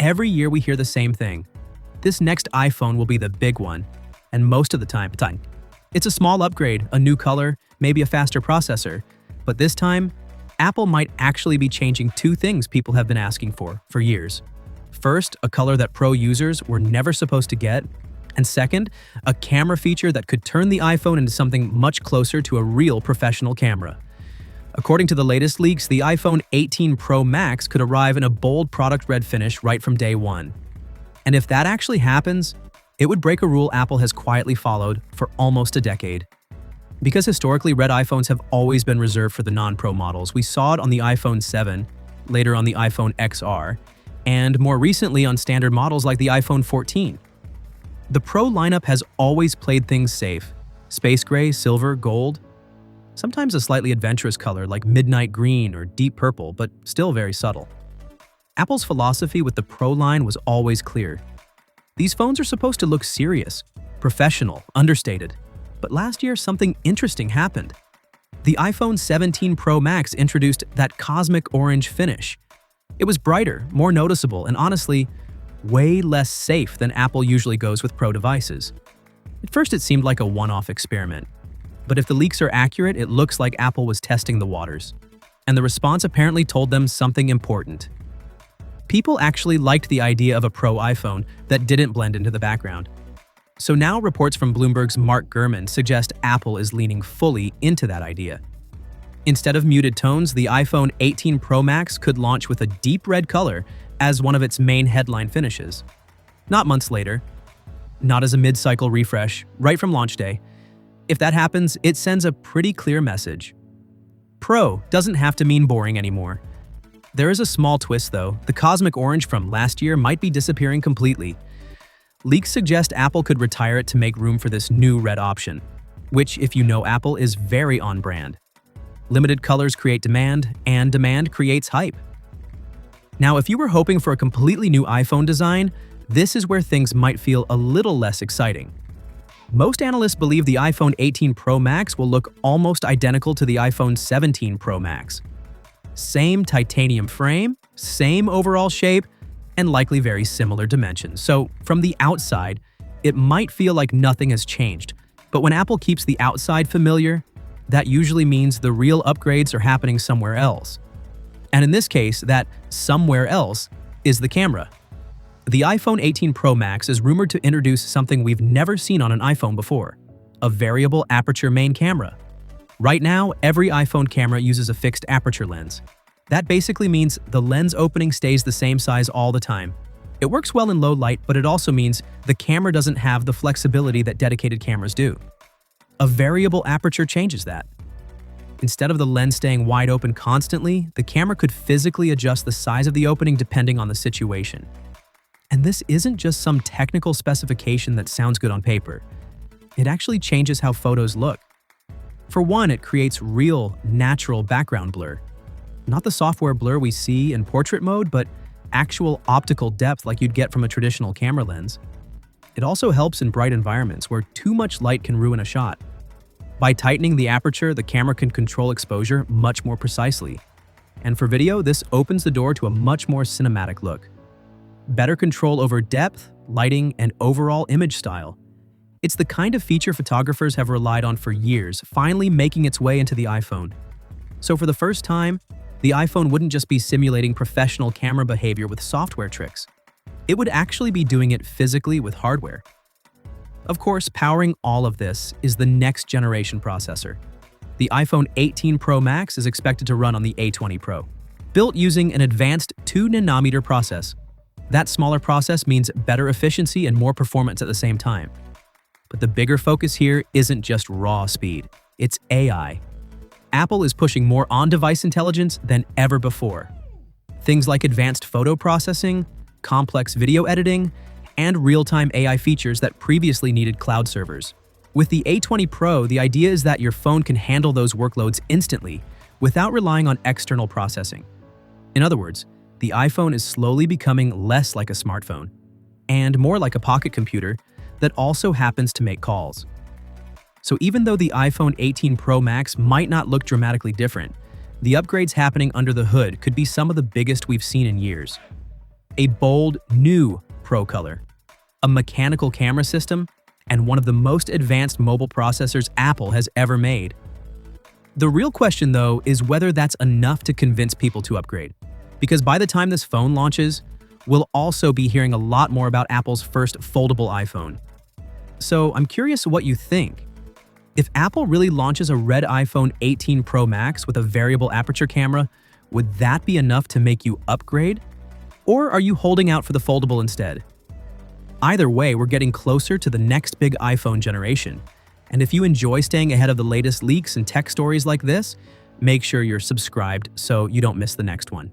every year we hear the same thing. This next iPhone will be the big one, and most of the time, it's a small upgrade, a new color, maybe a faster processor. But this time, Apple might actually be changing two things people have been asking for years. First, a color that Pro users were never supposed to get, and second, a camera feature that could turn the iPhone into something much closer to a real professional camera. According to the latest leaks, the iPhone 18 Pro Max could arrive in a bold product red finish right from day one. And if that actually happens, it would break a rule Apple has quietly followed for almost a decade. Because historically, red iPhones have always been reserved for the non-Pro models. We saw it on the iPhone 7, later on the iPhone XR, and more recently on standard models like the iPhone 14. The Pro lineup has always played things safe. Space gray, silver, gold. Sometimes a slightly adventurous color like midnight green or deep purple, but still very subtle. Apple's philosophy with the Pro line was always clear. These phones are supposed to look serious, professional, understated. But last year, something interesting happened. The iPhone 17 Pro Max introduced that cosmic orange finish. It was brighter, more noticeable, and honestly, way less safe than Apple usually goes with Pro devices. At first, it seemed like a one-off experiment. But if the leaks are accurate, it looks like Apple was testing the waters. And the response apparently told them something important. People actually liked the idea of a Pro iPhone that didn't blend into the background. So now reports from Bloomberg's Mark Gurman suggest Apple is leaning fully into that idea. Instead of muted tones, the iPhone 18 Pro Max could launch with a deep red color as one of its main headline finishes. Not months later, not as a mid-cycle refresh, right from launch day. If that happens, it sends a pretty clear message. Pro doesn't have to mean boring anymore. There is a small twist though. The cosmic orange from last year might be disappearing completely. Leaks suggest Apple could retire it to make room for this new red option, which, if you know Apple, is very on brand. Limited colors create demand, and demand creates hype. Now, if you were hoping for a completely new iPhone design, this is where things might feel a little less exciting. Most analysts believe the iPhone 18 Pro Max will look almost identical to the iPhone 17 Pro Max. Same titanium frame, same overall shape, and likely very similar dimensions. So, from the outside, it might feel like nothing has changed. But when Apple keeps the outside familiar, that usually means the real upgrades are happening somewhere else. And in this case, that somewhere else is the camera. The iPhone 18 Pro Max is rumored to introduce something we've never seen on an iPhone before, a variable aperture main camera. Right now, every iPhone camera uses a fixed aperture lens. That basically means the lens opening stays the same size all the time. It works well in low light, but it also means the camera doesn't have the flexibility that dedicated cameras do. A variable aperture changes that. Instead of the lens staying wide open constantly, the camera could physically adjust the size of the opening depending on the situation. And this isn't just some technical specification that sounds good on paper. It actually changes how photos look. For one, it creates real, natural background blur. Not the software blur we see in portrait mode, but actual optical depth like you'd get from a traditional camera lens. It also helps in bright environments where too much light can ruin a shot. By tightening the aperture, the camera can control exposure much more precisely. And for video, this opens the door to a much more cinematic look. Better control over depth, lighting, and overall image style. It's the kind of feature photographers have relied on for years, finally making its way into the iPhone. So for the first time, the iPhone wouldn't just be simulating professional camera behavior with software tricks. It would actually be doing it physically with hardware. Of course, powering all of this is the next generation processor. The iPhone 18 Pro Max is expected to run on the A20 Pro, built using an advanced 2nm process. That smaller process means better efficiency and more performance at the same time. But the bigger focus here isn't just raw speed, it's AI. Apple is pushing more on-device intelligence than ever before. Things like advanced photo processing, complex video editing, and real-time AI features that previously needed cloud servers. With the A20 Pro, the idea is that your phone can handle those workloads instantly without relying on external processing. In other words, the iPhone is slowly becoming less like a smartphone and more like a pocket computer that also happens to make calls. So even though the iPhone 18 Pro Max might not look dramatically different, the upgrades happening under the hood could be some of the biggest we've seen in years. a bold, new Pro color, a mechanical camera system, and one of the most advanced mobile processors Apple has ever made. The real question, though, is whether that's enough to convince people to upgrade. Because by the time this phone launches, we'll also be hearing a lot more about Apple's first foldable iPhone. So I'm curious what you think. If Apple really launches a red iPhone 18 Pro Max with a variable aperture camera, would that be enough to make you upgrade? Or are you holding out for the foldable instead? Either way, we're getting closer to the next big iPhone generation. And if you enjoy staying ahead of the latest leaks and tech stories like this, make sure you're subscribed so you don't miss the next one.